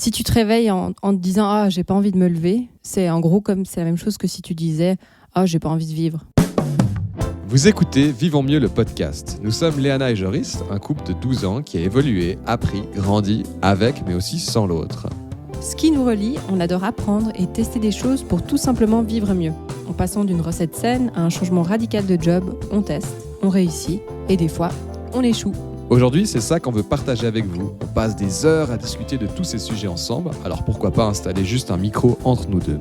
Si tu te réveilles en te disant « Ah, j'ai pas envie de me lever », c'est en gros comme c'est la même chose que si tu disais « Ah, j'ai pas envie de vivre ». Vous écoutez Vivons mieux le podcast. Nous sommes Léana et Joris, un couple de 12 ans qui a évolué, appris, grandi avec mais aussi sans l'autre. Ce qui nous relie, on adore apprendre et tester des choses pour tout simplement vivre mieux. En passant d'une recette saine à un changement radical de job, on teste, on réussit et des fois, on échoue. Aujourd'hui, c'est ça qu'on veut partager avec vous. On passe des heures à discuter de tous ces sujets ensemble, alors pourquoi pas installer juste un micro entre nous deux.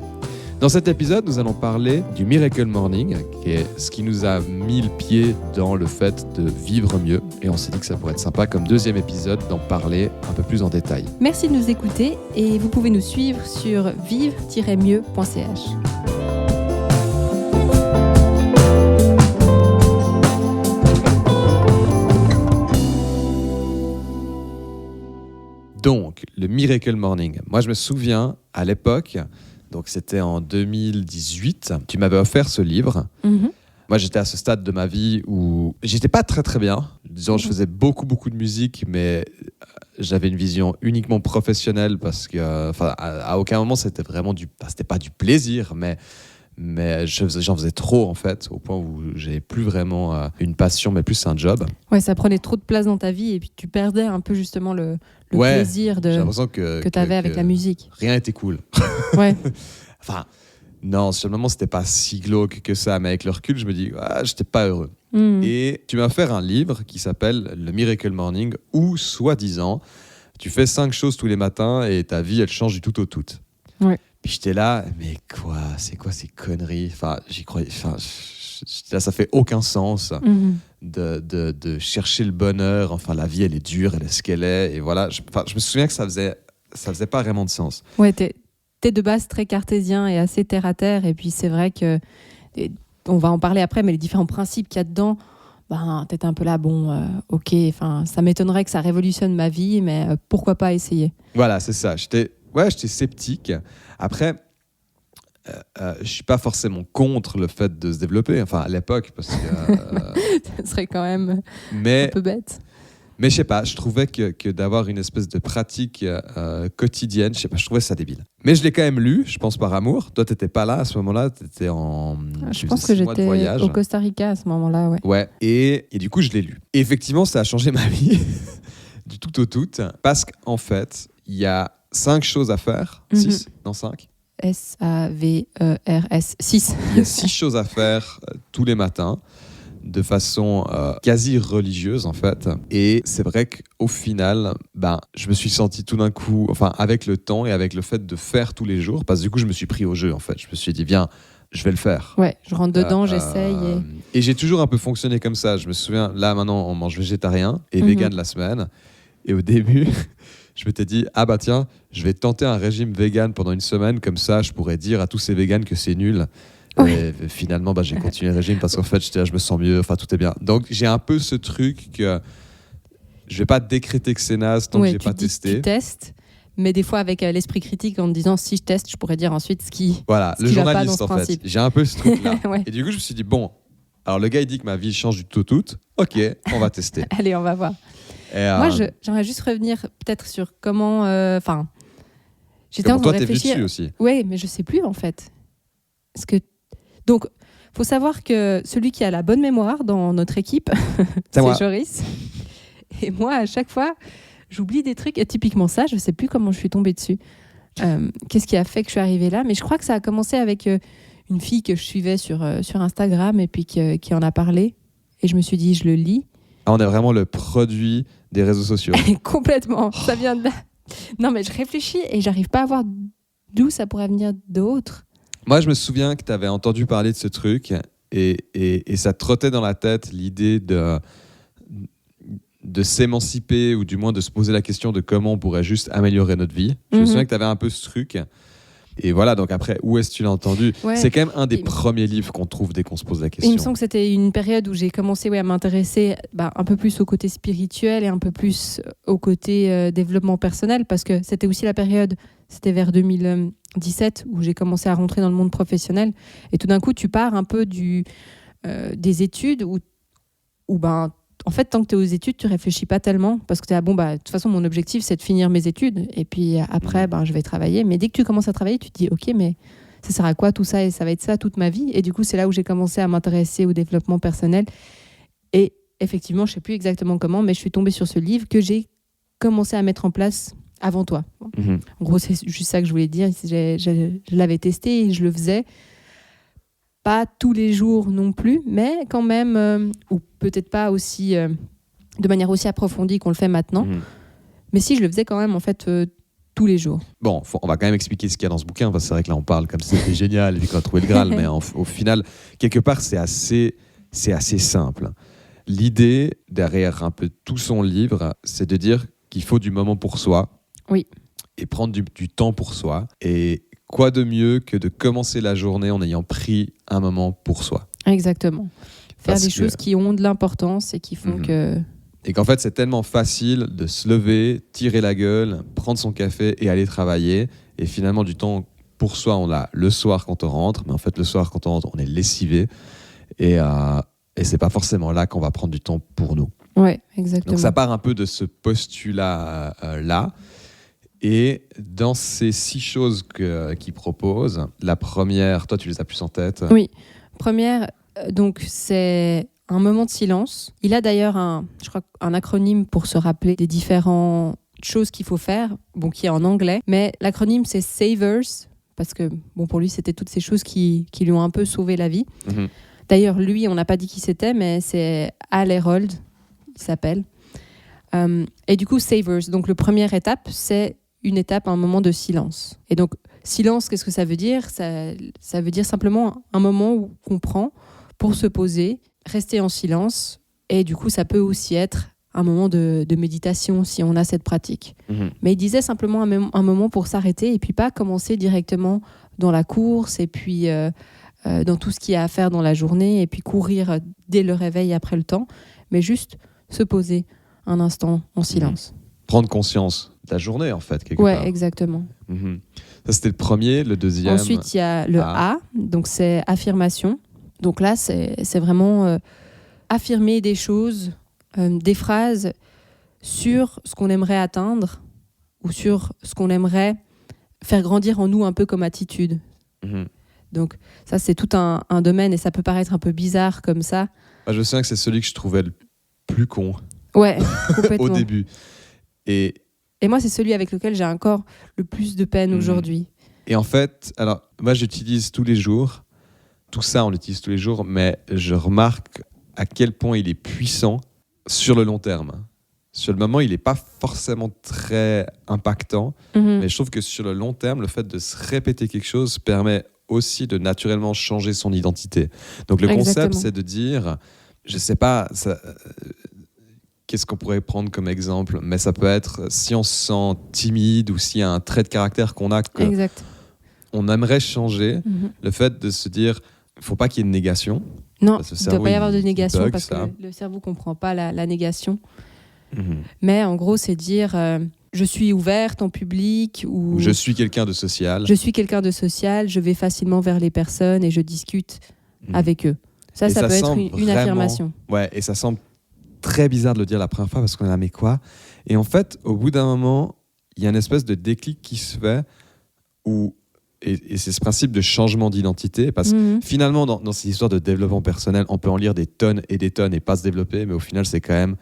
Dans cet épisode, nous allons parler du Miracle Morning, qui est ce qui nous a mis le pied dans le fait de vivre mieux. Et on s'est dit que ça pourrait être sympa comme deuxième épisode d'en parler un peu plus en détail. Merci de nous écouter et vous pouvez nous suivre sur vivre-mieux.ch. Donc, le Miracle Morning. Moi, je me souviens, à l'époque, donc c'était en 2018, tu m'avais offert ce livre. Mm-hmm. Moi, j'étais à ce stade de ma vie où j'étais pas très très bien. Disons, je faisais beaucoup de musique, mais j'avais une vision uniquement professionnelle parce que, à aucun moment c'était vraiment c'était pas du plaisir, mais j'en faisais trop en fait, au point où j'avais plus vraiment une passion, mais plus un job. Ouais, ça prenait trop de place dans ta vie et puis tu perdais un peu justement le plaisir que tu avais avec la musique. Rien n'était cool. Ouais. Enfin, non, seulement c'était pas si glauque que ça, mais avec le recul, je me dis, j'étais pas heureux. Et tu m'as offert un livre qui s'appelle Le Miracle Morning, où, soi-disant, tu fais 5 choses tous les matins et ta vie, elle change du tout au tout. Ouais. Puis j'étais là, mais quoi, c'est quoi ces conneries? Enfin, j'y croyais. Enfin, là, ça fait aucun sens de chercher le bonheur. Enfin, la vie, elle est dure, elle est ce qu'elle est. Et voilà, je me souviens que ça faisait pas vraiment de sens. Ouais, t'es de base très cartésien et assez terre à terre. Et puis c'est vrai que on va en parler après, mais les différents principes qu'il y a dedans, t'es un peu là, ok. Enfin, ça m'étonnerait que ça révolutionne ma vie, mais pourquoi pas essayer? Voilà, c'est ça. J'étais sceptique. Après, je suis pas forcément contre le fait de se développer. Enfin, à l'époque, parce que ça serait quand même un peu bête. Mais je sais pas, je trouvais que d'avoir une espèce de pratique quotidienne, je sais pas, je trouvais ça débile. Mais je l'ai quand même lu, je pense par amour. Toi, t'étais pas là à ce moment-là, t'étais je pense que j'étais au Costa Rica à ce moment-là, ouais. Ouais, et du coup, je l'ai lu. Et effectivement, ça a changé ma vie du tout au tout, parce qu'en fait, il y a 5 choses à faire. 6, non 5. S-A-V-E-R-S, 6. Il y a 6 choses à faire tous les matins, de façon quasi religieuse en fait. Et c'est vrai qu'au final, je me suis senti tout d'un coup, enfin avec le temps et avec le fait de faire tous les jours, parce que du coup je me suis pris au jeu en fait. Je me suis dit viens, je vais le faire. Ouais, je rentre dedans, j'essaye. Et j'ai toujours un peu fonctionné comme ça. Je me souviens, là maintenant on mange végétarien et vegan la semaine. Et au début, je m'étais dit tiens, je vais tenter un régime vegan pendant une semaine, comme ça je pourrais dire à tous ces végans que c'est nul. Et finalement, j'ai continué le régime parce qu'en fait, j'étais là, je me sens mieux, enfin, tout est bien. Donc, j'ai un peu ce truc que je vais pas décréter que c'est naze tant que j'ai pas testé. Tu testes, mais des fois avec l'esprit critique en te disant si je teste, je pourrais dire ensuite ce qui voilà, ce le qui journaliste va pas dans ce en fait. principe. J'ai un peu ce truc-là. Ouais. Et du coup, je me suis dit bon, alors le gars il dit que ma vie change du tout au tout. Ok, on va tester. Allez, on va voir. Moi, j'aimerais juste revenir peut-être sur comment. J'étais en train de réfléchir. Toi, t'es dessus aussi. Oui, mais je sais plus en fait. Donc, faut savoir que celui qui a la bonne mémoire dans notre équipe, c'est Joris. Et moi, à chaque fois, j'oublie des trucs. Et typiquement ça, je sais plus comment je suis tombée dessus. Qu'est-ce qui a fait que je suis arrivée là? Mais je crois que ça a commencé avec une fille que je suivais sur Instagram et puis qui en a parlé. Et je me suis dit, je le lis. On est vraiment le produit des réseaux sociaux. Complètement. Ça vient de là. Non, mais je réfléchis et j'arrive pas à voir d'où ça pourrait venir d'autre. Moi, je me souviens que tu avais entendu parler de ce truc et ça te trottait dans la tête l'idée de s'émanciper ou du moins de se poser la question de comment on pourrait juste améliorer notre vie. Je me souviens que tu avais un peu ce truc. Et voilà, donc après, où est-ce que tu l'as entendu? C'est quand même un des premiers livres qu'on trouve dès qu'on se pose la question. Il me semble que c'était une période où j'ai commencé à m'intéresser un peu plus au côté spirituel et un peu plus au côté développement personnel, parce que c'était aussi la période, c'était vers 2017, où j'ai commencé à rentrer dans le monde professionnel. Et tout d'un coup, tu pars un peu des études où en fait, tant que tu es aux études, tu réfléchis pas tellement parce que tu es de toute façon, mon objectif, c'est de finir mes études et puis après, je vais travailler. Mais dès que tu commences à travailler, tu te dis, OK, mais ça sert à quoi tout ça et ça va être ça toute ma vie. Et du coup, c'est là où j'ai commencé à m'intéresser au développement personnel. Et effectivement, je sais plus exactement comment, mais je suis tombée sur ce livre que j'ai commencé à mettre en place avant toi. En gros, c'est juste ça que je voulais dire. Je l'avais testé et je le faisais. Pas tous les jours non plus, mais quand même, ou peut-être pas aussi, de manière aussi approfondie qu'on le fait maintenant. Mais si, je le faisais quand même, en fait, tous les jours. Bon, on va quand même expliquer ce qu'il y a dans ce bouquin, parce que c'est vrai que là, on parle comme si c'était génial et qu'on a trouvé le Graal, mais au final, quelque part, c'est assez simple. L'idée, derrière un peu tout son livre, c'est de dire qu'il faut du moment pour soi. Oui. Et prendre du temps pour soi. Et quoi de mieux que de commencer la journée en ayant pris un moment pour soi. Exactement. Faire des choses qui ont de l'importance et qui font que... Et qu'en fait, c'est tellement facile de se lever, tirer la gueule, prendre son café et aller travailler. Et finalement, du temps pour soi, on l'a le soir quand on rentre. Mais en fait, le soir, quand on rentre, on est lessivé. Et c'est pas forcément là qu'on va prendre du temps pour nous. Ouais, exactement. Donc ça part un peu de ce postulat-là. Et dans ces 6 choses qu'il propose, la première, toi tu les as plus en tête. Oui, première, donc c'est un moment de silence. Il a d'ailleurs un acronyme pour se rappeler des différentes choses qu'il faut faire, qui est en anglais, mais l'acronyme c'est SAVERS, parce que pour lui c'était toutes ces choses qui lui ont un peu sauvé la vie. D'ailleurs lui, on n'a pas dit qui c'était, mais c'est Hal Herold, il s'appelle. Et du coup, SAVERS, donc la première étape, c'est une étape, un moment de silence. Et donc, silence, qu'est-ce que ça veut dire ? Ça veut dire simplement un moment où on prend pour se poser, rester en silence. Et du coup, ça peut aussi être un moment de méditation si on a cette pratique. Mais il disait simplement un moment pour s'arrêter et puis pas commencer directement dans la course et puis dans tout ce qu'il y a à faire dans la journée et puis courir dès le réveil après le temps, mais juste se poser un instant en silence. Prendre conscience de la journée, en fait, quelque part. Ouais, exactement. Ça, c'était le premier. Le deuxième... Ensuite, il y a le A, donc c'est affirmation. Donc là, c'est vraiment affirmer des choses, des phrases sur ce qu'on aimerait atteindre ou sur ce qu'on aimerait faire grandir en nous un peu comme attitude. Donc ça, c'est tout un domaine et ça peut paraître un peu bizarre comme ça. Je me souviens que c'est celui que je trouvais le plus con. Ouais, complètement. Au début. Et moi, c'est celui avec lequel j'ai encore le plus de peine aujourd'hui. Et en fait, alors, moi, j'utilise tous les jours. Tout ça, on l'utilise tous les jours, mais je remarque à quel point il est puissant sur le long terme. Sur le moment, il n'est pas forcément très impactant, mais je trouve que sur le long terme, le fait de se répéter quelque chose permet aussi de naturellement changer son identité. Donc, le concept, c'est de dire, je ne sais pas... Qu'est-ce qu'on pourrait prendre comme exemple ? Mais ça peut être si on se sent timide ou s'il y a un trait de caractère qu'on a qu'on aimerait changer, le fait de se dire, il ne faut pas qu'il y ait de négation. Non, il ne doit pas y avoir de négation parce que le cerveau ne comprend pas la négation. Mais en gros, c'est dire, je suis ouverte en public ou je suis quelqu'un de social. Je suis quelqu'un de social, je vais facilement vers les personnes et je discute avec eux. Ça peut être une affirmation. Ouais, et ça semble très bizarre de le dire la première fois parce qu'on est là, mais quoi ? Et en fait, au bout d'un moment, il y a une espèce de déclic qui se fait et c'est ce principe de changement d'identité parce que finalement, dans ces histoires de développement personnel, on peut en lire des tonnes et pas se développer, mais au final, c'est quand même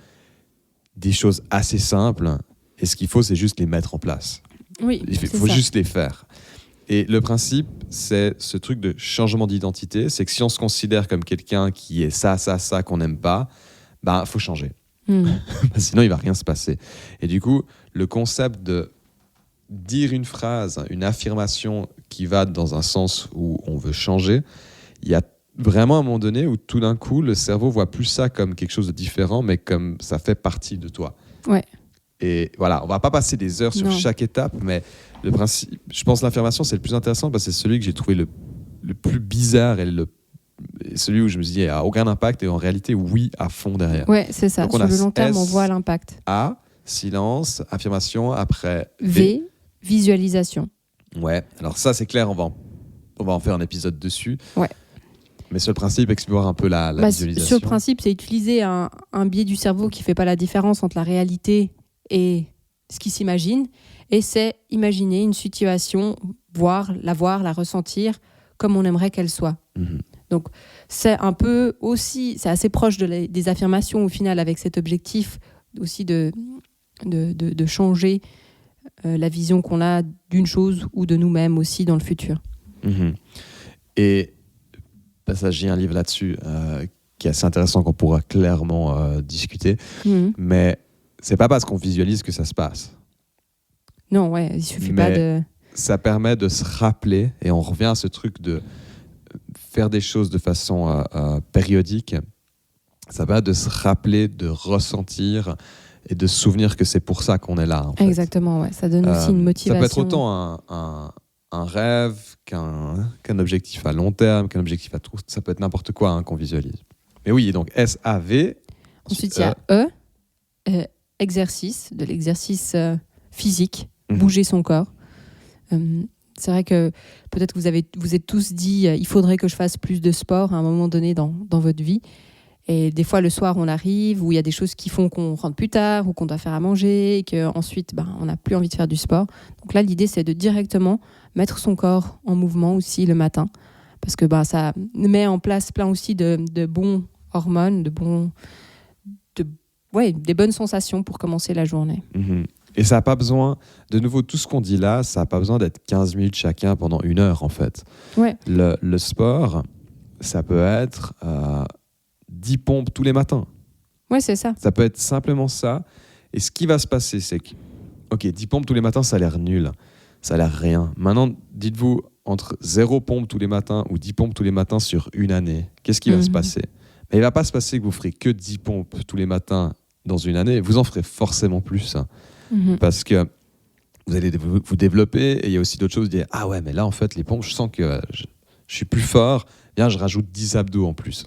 des choses assez simples et ce qu'il faut, c'est juste les mettre en place. Oui, il faut juste les faire. Et le principe, c'est ce truc de changement d'identité, c'est que si on se considère comme quelqu'un qui est ça, qu'on n'aime pas, faut changer. Sinon, il va rien se passer. Et du coup, le concept de dire une phrase, une affirmation qui va dans un sens où on veut changer, il y a vraiment un moment donné où tout d'un coup, le cerveau voit plus ça comme quelque chose de différent, mais comme ça fait partie de toi. Ouais. Et voilà, on va pas passer des heures sur chaque étape, mais le principe, je pense que l'affirmation, c'est le plus intéressant parce que c'est celui que j'ai trouvé le plus bizarre et celui où je me suis dit, il n'y a aucun impact et en réalité, oui, à fond derrière. Ouais, c'est ça. Sur le long terme, on voit l'impact. A, silence, affirmation, après V, visualisation. Ouais, alors ça, c'est clair, on va en faire un épisode dessus. Ouais. Mais sur le principe, explore un peu la visualisation. Sur le principe, c'est utiliser un biais du cerveau qui ne fait pas la différence entre la réalité et ce qui s'imagine. Et c'est imaginer une situation, la ressentir comme on aimerait qu'elle soit. Donc, c'est un peu aussi, c'est assez proche des affirmations au final, avec cet objectif aussi de changer la vision qu'on a d'une chose ou de nous-mêmes aussi dans le futur. Et j'ai un livre là-dessus qui est assez intéressant, qu'on pourra clairement discuter. Mais c'est pas parce qu'on visualise que ça se passe. Non, ouais, il suffit pas de... Ça permet de se rappeler, et on revient à ce truc de faire des choses de façon périodique. Ça permet de se rappeler, de ressentir et de se souvenir que c'est pour ça qu'on est là. En fait. Exactement, ouais. Ça donne aussi une motivation. Ça peut être autant un rêve qu'un objectif à long terme, qu'un objectif à tout. Ça peut être n'importe quoi qu'on visualise. Mais oui, donc S-A-V. Ensuite, il y a exercice, de l'exercice physique, bouger son corps. C'est vrai que peut-être que vous êtes tous dit il faudrait que je fasse plus de sport à un moment donné dans votre vie. Et des fois, le soir, on arrive où il y a des choses qui font qu'on rentre plus tard ou qu'on doit faire à manger et qu'ensuite, on n'a plus envie de faire du sport. Donc là, l'idée, c'est de directement mettre son corps en mouvement aussi le matin. Parce que ça met en place plein aussi de bons hormones, des bonnes sensations pour commencer la journée. Et ça n'a pas besoin, de nouveau, tout ce qu'on dit là, ça n'a pas besoin d'être 15 minutes chacun pendant 1 heure, en fait. Ouais. Le sport, ça peut être 10 pompes tous les matins. Ouais, c'est ça. Ça peut être simplement ça. Et ce qui va se passer, c'est que, 10 pompes tous les matins, ça a l'air nul. Ça a l'air rien. Maintenant, dites-vous, entre 0 pompes tous les matins ou 10 pompes tous les matins sur 1 année, qu'est-ce qui va se passer ? Mais il ne va pas se passer que vous ferez que 10 pompes tous les matins dans 1 année. Vous en ferez forcément plus. Parce que vous allez vous développer, et il y a aussi d'autres choses. Vous dites, ah ouais, mais là, en fait, les pompes, je sens que je suis plus fort. Bien, je rajoute 10 abdos en plus.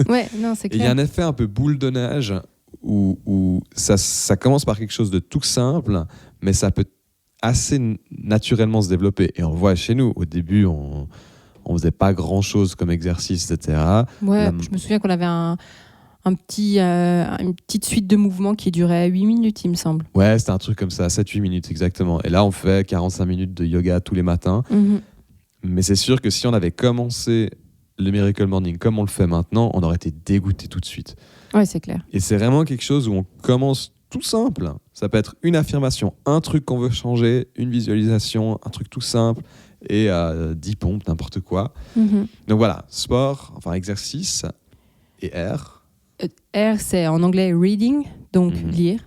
Ouais, non, c'est clair. Il y a un effet un peu boule de neige où ça commence par quelque chose de tout simple, mais ça peut assez naturellement se développer. Et on le voit chez nous. Au début, on faisait pas grand-chose comme exercice, etc. Ouais, je me souviens qu'on avait une petite suite de mouvements qui durait 8 minutes, il me semble. Ouais, c'était un truc comme ça, 7-8 minutes exactement. Et là, on fait 45 minutes de yoga tous les matins. Mais c'est sûr que si on avait commencé le Miracle Morning comme on le fait maintenant, on aurait été dégoûté tout de suite. Ouais, c'est clair. Et c'est vraiment quelque chose où on commence tout simple. Ça peut être une affirmation, un truc qu'on veut changer, une visualisation, un truc tout simple, et 10 pompes, n'importe quoi. Donc voilà, sport, enfin exercice, et R. R, c'est en anglais reading, donc lire.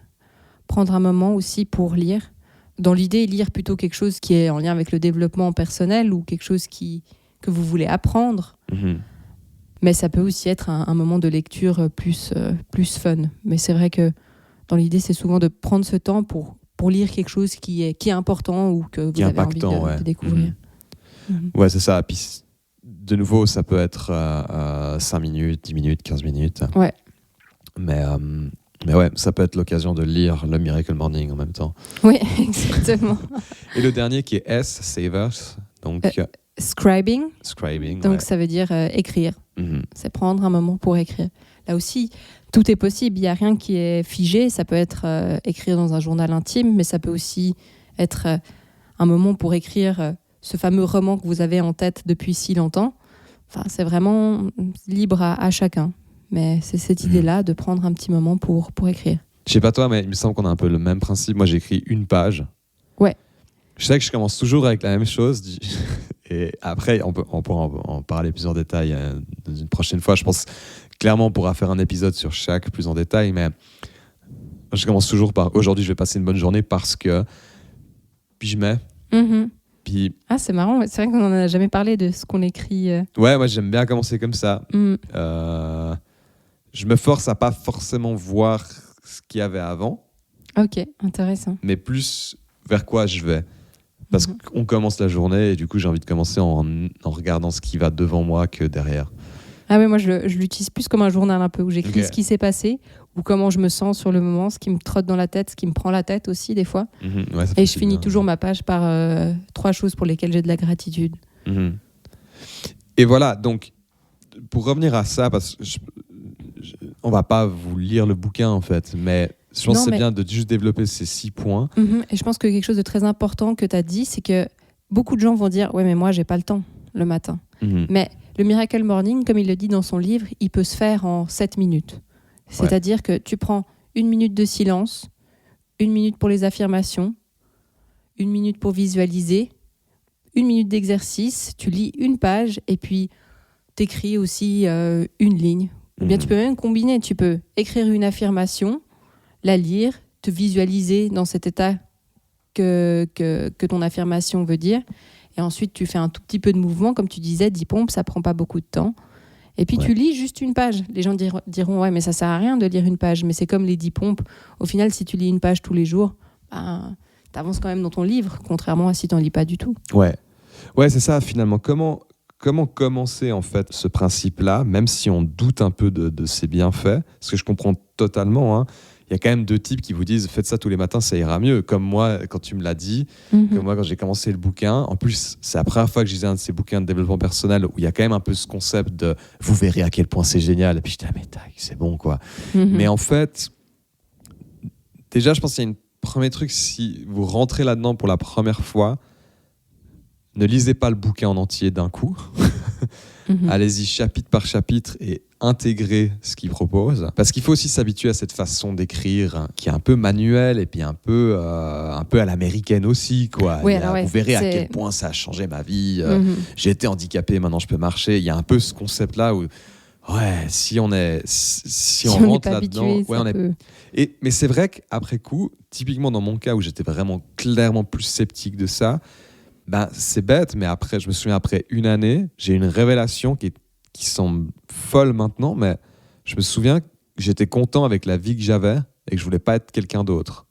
Prendre un moment aussi pour lire. Dans l'idée, lire plutôt quelque chose qui est en lien avec le développement personnel ou quelque chose que vous voulez apprendre. Mais ça peut aussi être un moment de lecture plus fun. Mais c'est vrai que dans l'idée, c'est souvent de prendre ce temps pour lire quelque chose qui est important ou que vous avez envie de découvrir. Ouais, c'est ça. Puis, de nouveau, ça peut être 5 minutes, 10 minutes, 15 minutes. Ouais. Mais ouais, ça peut être l'occasion de lire le Miracle Morning en même temps. Oui, exactement. Et le dernier qui est S, Savers. Donc, scribing. Donc, ouais. ça veut dire écrire. C'est prendre un moment pour écrire. Là aussi, tout est possible. Il n'y a rien qui est figé. Ça peut être écrire dans un journal intime, mais ça peut aussi être un moment pour écrire ce fameux roman que vous avez en tête depuis si longtemps. Enfin, c'est vraiment libre à chacun. Mais c'est cette idée-là de prendre un petit moment pour écrire. Je sais pas toi, mais il me semble qu'on a un peu le même principe. Moi, j'écris 1 page. Ouais. Je sais que je commence toujours avec la même chose. Et après, on pourra en parler plus en détail dans une prochaine fois. Je pense clairement on pourra faire un épisode sur chaque plus en détail. Mais je commence toujours par aujourd'hui, je vais passer une bonne journée parce que. Puis je mets. Puis... Ah, c'est marrant. C'est vrai qu'on n'en a jamais parlé de ce qu'on écrit. Ouais, moi j'aime bien commencer comme ça. Je me force à pas forcément voir ce qu'il y avait avant. Ok, intéressant. Mais plus vers quoi je vais. Parce qu'on commence la journée et du coup j'ai envie de commencer en regardant ce qui va devant moi que derrière. Ah oui, moi je l'utilise plus comme un journal un peu où j'écris ce qui s'est passé ou comment je me sens sur le moment, ce qui me trotte dans la tête, ce qui me prend la tête aussi des fois. Ouais, et je finis toujours ma page par 3 choses pour lesquelles j'ai de la gratitude. Et voilà, donc pour revenir à ça, parce que on va pas vous lire le bouquin en fait, mais je pense que c'est bien de juste développer ces 6 points. Et je pense que quelque chose de très important que tu as dit, c'est que beaucoup de gens vont dire « Ouais, mais moi, j'ai pas le temps le matin. » Mais le Miracle Morning, comme il le dit dans son livre, il peut se faire en 7 minutes. C'est-à-dire que tu prends 1 minute de silence, 1 minute pour les affirmations, 1 minute pour visualiser, 1 minute d'exercice, tu lis une page et puis tu écris aussi une ligne. Ou bien tu peux même combiner, tu peux écrire une affirmation, la lire, te visualiser dans cet état que ton affirmation veut dire. Et ensuite, tu fais un tout petit peu de mouvement, comme tu disais, 10 pompes, ça prend pas beaucoup de temps. Et puis tu lis juste une page. Les gens diront, ouais, mais ça sert à rien de lire une page. Mais c'est comme les 10 pompes. Au final, si tu lis une page tous les jours, tu avances quand même dans ton livre, contrairement à si tu n'en lis pas du tout. Ouais, c'est ça finalement. Comment commencer en fait ce principe-là, même si on doute un peu de ses bienfaits, parce que je comprends totalement, hein. Il y a quand même 2 types qui vous disent faites ça tous les matins, ça ira mieux. Comme moi, quand tu me l'as dit, comme moi, quand j'ai commencé le bouquin. En plus, c'est la première fois que je lisais un de ces bouquins de développement personnel où il y a quand même un peu ce concept de vous verrez à quel point c'est génial. Et puis j'étais mais c'est bon quoi. Mais en fait, déjà, je pense qu'il y a un premier truc, si vous rentrez là-dedans pour la première fois, ne lisez pas le bouquin en entier d'un coup. Allez-y chapitre par chapitre et intégrez ce qu'il propose. Parce qu'il faut aussi s'habituer à cette façon d'écrire qui est un peu manuelle et puis un peu à l'américaine aussi, quoi. Oui, vous verrez à quel point ça a changé ma vie. J'ai été handicapé, maintenant je peux marcher. Il y a un peu ce concept-là où si on rentre là-dedans, mais c'est vrai qu'après coup, typiquement dans mon cas où j'étais vraiment clairement plus sceptique de ça, c'est bête, mais après, je me souviens, après 1 année, j'ai une révélation qui semble folle maintenant, mais je me souviens que j'étais content avec la vie que j'avais et que je voulais pas être quelqu'un d'autre.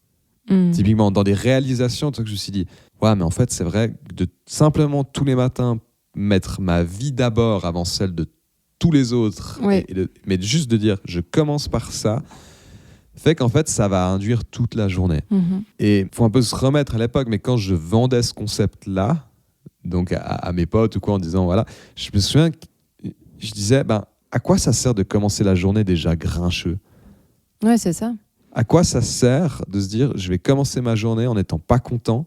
Typiquement, dans des réalisations, je me suis dit, mais en fait, c'est vrai, de simplement tous les matins mettre ma vie d'abord avant celle de tous les autres, mais juste de dire, je commence par ça, fait qu'en fait, ça va induire toute la journée. Et il faut un peu se remettre à l'époque, mais quand je vendais ce concept-là, donc à mes potes ou quoi, en disant, voilà, je me souviens que je disais, à quoi ça sert de commencer la journée déjà grincheux ? Ouais, c'est ça. À quoi ça sert de se dire, je vais commencer ma journée en n'étant pas content ?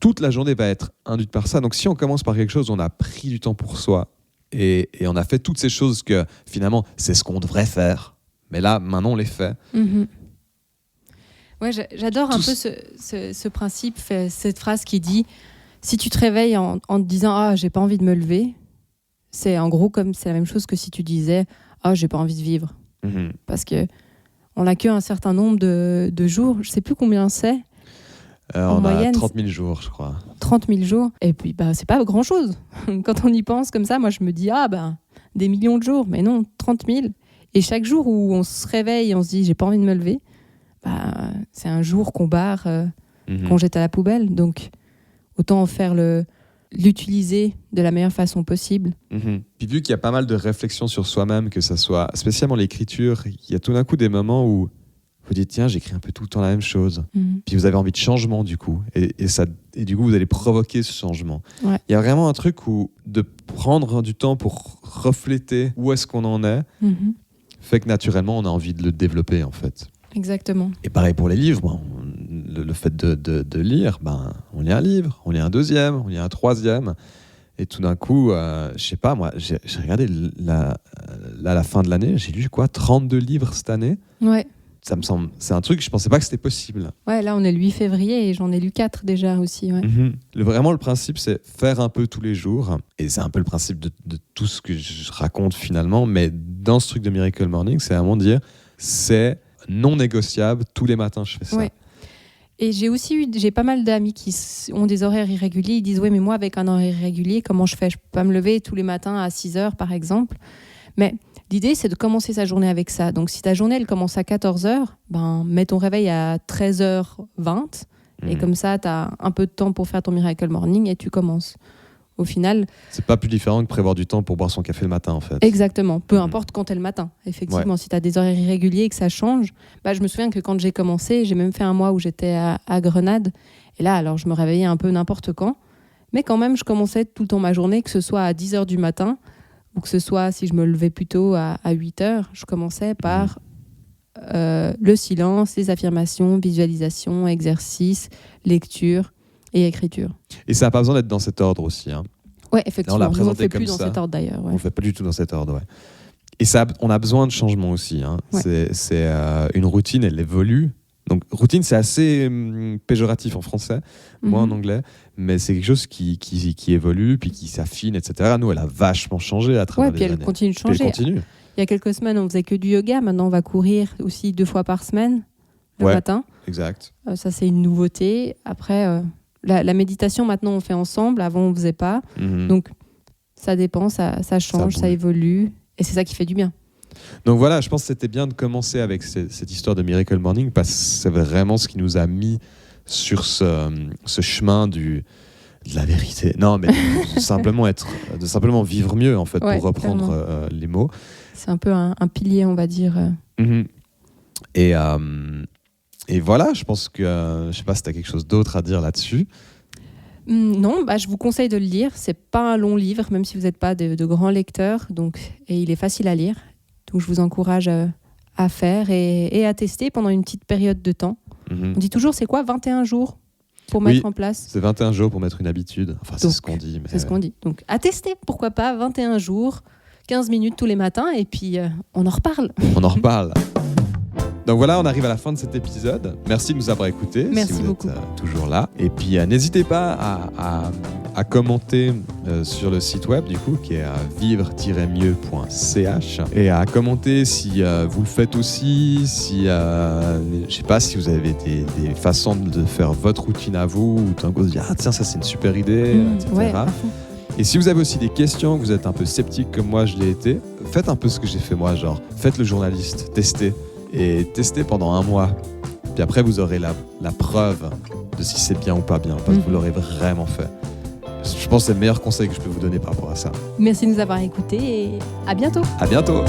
Toute la journée va être induite par ça. Donc si on commence par quelque chose, on a pris du temps pour soi et on a fait toutes ces choses que finalement, c'est ce qu'on devrait faire. Mais là, maintenant, on les fait. Ouais, j'adore un peu ce principe, cette phrase qui dit si tu te réveilles en te disant j'ai pas envie de me lever, c'est en gros comme c'est la même chose que si tu disais j'ai pas envie de vivre. Parce que on n'a qu'un certain nombre de jours, je sais plus combien c'est. On a 30 000 jours, je crois. 30 000 jours. Et puis, c'est pas grand-chose. Quand on y pense comme ça, moi, je me dis des millions de jours. Mais non, 30 000. Et chaque jour où on se réveille et on se dit j'ai pas envie de me lever, c'est un jour qu'on barre, qu'on jette à la poubelle. Donc autant l'utiliser de la meilleure façon possible. Puis vu qu'il y a pas mal de réflexions sur soi-même, que ça soit spécialement l'écriture, il y a tout d'un coup des moments où vous dites tiens, j'écris un peu tout le temps la même chose. Puis vous avez envie de changement du coup. Et du coup, vous allez provoquer ce changement. Il y a vraiment un truc où de prendre du temps pour refléter où est-ce qu'on en est, fait que naturellement, on a envie de le développer, en fait. Exactement. Et pareil pour les livres, le fait de lire, on lit un livre, on lit un deuxième, on lit un troisième, et tout d'un coup, je sais pas, moi, j'ai regardé la fin de l'année, j'ai lu 32 livres cette année. Ouais. Ça me semble, c'est un truc, je pensais pas que c'était possible. Ouais, là, on est le 8 février et j'en ai lu 4 déjà aussi. Ouais. Vraiment, le principe, c'est faire un peu tous les jours. Et c'est un peu le principe de tout ce que je raconte finalement. Mais dans ce truc de Miracle Morning, c'est vraiment dire, c'est non négociable. Tous les matins, je fais ça. Ouais. Et j'ai pas mal d'amis qui ont des horaires irréguliers. Ils disent, ouais, mais moi, avec un horaire irrégulier, comment je fais ? Je peux pas me lever tous les matins à 6h, par exemple. Mais l'idée, c'est de commencer sa journée avec ça. Donc, si ta journée, elle commence à 14h, mets ton réveil à 13h20. Et comme ça, tu as un peu de temps pour faire ton Miracle Morning et tu commences. Au final... C'est pas plus différent que prévoir du temps pour boire son café le matin, en fait. Exactement. Peu importe quand est le matin. Effectivement, si tu as des horaires irréguliers et que ça change... je me souviens que quand j'ai commencé, j'ai même fait un mois où j'étais à Grenade. Et là, alors, je me réveillais un peu n'importe quand. Mais quand même, je commençais tout le temps ma journée, que ce soit à 10h du matin ou que ce soit si je me levais plus tôt à 8 heures, je commençais par le silence, les affirmations, visualisation, exercice, lecture et écriture. Et ça n'a pas besoin d'être dans cet ordre aussi. Hein. Ouais, effectivement. Là, on l'a Nous, on présenté le fait comme plus dans ça. cet ordre d'ailleurs. Ouais. On ne le fait pas du tout dans cet ordre. Ouais. Et ça, on a besoin de changement aussi. Hein. Ouais. C'est une routine, elle évolue. Donc, routine, c'est assez péjoratif en français, moi en anglais, mais c'est quelque chose qui évolue, puis qui s'affine, etc. Nous, elle a vachement changé à travers les années. Puis elle continue de changer. Puis elle continue. Il y a quelques semaines, on faisait que du yoga. Maintenant, on va courir aussi 2 fois par semaine, le matin. Exact. Ça, c'est une nouveauté. Après, la méditation, maintenant, on fait ensemble. Avant, on ne faisait pas. Donc, ça dépend, ça change, ça évolue. Et c'est ça qui fait du bien. Donc voilà, je pense que c'était bien de commencer avec cette histoire de Miracle Morning parce que c'est vraiment ce qui nous a mis sur ce chemin de la vérité. Non, mais de simplement vivre mieux, en fait, pour reprendre les mots. C'est un peu un pilier, on va dire. Et voilà, je pense que, je ne sais pas si tu as quelque chose d'autre à dire là-dessus. Non, je vous conseille de le lire. C'est pas un long livre, même si vous n'êtes pas de grands lecteurs. Et il est facile à lire. Donc, je vous encourage à faire et à tester pendant une petite période de temps. On dit toujours, c'est quoi, 21 jours pour mettre en place? C'est 21 jours pour mettre une habitude. Enfin, c'est ce qu'on dit. C'est ce qu'on dit. Donc, à tester, pourquoi pas, 21 jours, 15 minutes tous les matins, et puis on en reparle. On en reparle. Donc voilà, on arrive à la fin de cet épisode. Merci de nous avoir écoutés. Merci si vous beaucoup. êtes toujours là. Et puis n'hésitez pas à commenter sur le site web du coup, qui est vivre-mieux.ch, et à commenter si vous le faites aussi, si je sais pas si vous avez des façons de faire votre routine à vous, ou tout d'un coup vous dire tiens, ça c'est une super idée, etc. Ouais, et si vous avez aussi des questions, que vous êtes un peu sceptique comme moi je l'ai été, faites un peu ce que j'ai fait moi, genre faitte le journaliste, testez pendant 1 mois. Puis après, vous aurez la preuve de si c'est bien ou pas bien, parce que vous l'aurez vraiment fait. Je pense que c'est le meilleur conseil que je peux vous donner par rapport à ça. Merci de nous avoir écoutés et à bientôt. À bientôt.